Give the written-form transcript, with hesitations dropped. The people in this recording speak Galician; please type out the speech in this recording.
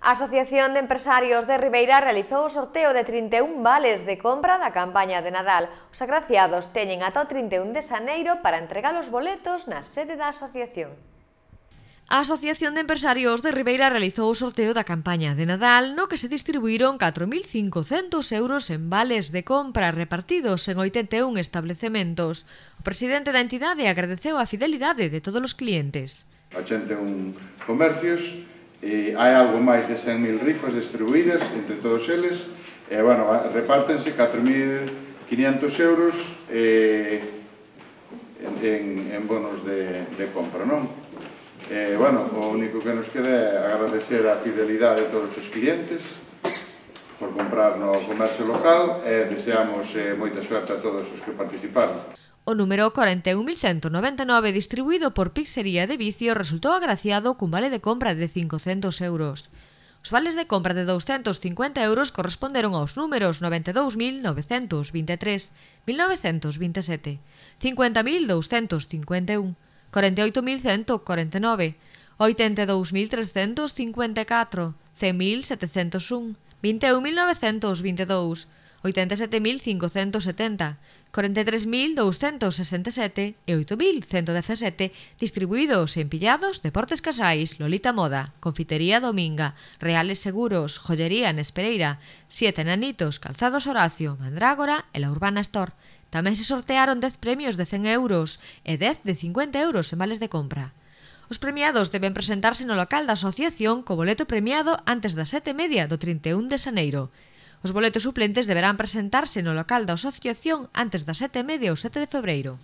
A Asociación de Empresarios de Ribeira realizou o sorteo de 31 vales de compra da campaña de Nadal. Os agraciados teñen ata o 31 de xaneiro para entregar os boletos na sede da asociación. A Asociación de Empresarios de Ribeira realizou o sorteo da campaña de Nadal, no que se distribuíron 4.500 euros en vales de compra repartidos en 81 establecementos. O presidente da entidade agradeceu a fidelidade de todos os clientes. 81 comercios, e hai algo máis de 100.000 rifas distribuídas entre todos eles, e, bueno, repártense 4.500 euros en bonos de compra, non? Bueno, o único que nos queda é agradecer a fidelidade de todos os clientes por comprar no comercio local e deseamos moita suerte a todos os que participaron. O número 41.199 distribuído por Pizzería de Vicio resultou agraciado cun vale de compra de 500 euros. Os vales de compra de 250 euros corresponderon aos números 92.923, 1927, 50.251, 48.149, 82.354, 100.701, 21.922, 87.570, 43.267 e 8.117 distribuídos en Pillados, Deportes Casais, Lolita Moda, Confitería Dominga, Reales Seguros, Joyería Nespereira, 7 Nanitos, Calzados Horacio, Mandrágora e La Urbana Store. Tamén se sortearon 10 premios de 100 euros e 10 de 50 euros en vales de compra. Os premiados deben presentarse no local da asociación co boleto premiado antes das 7:30 do 31 de xaneiro. Os boletos suplentes deberán presentarse no local da asociación antes das 7:30 ou 7 de febreiro.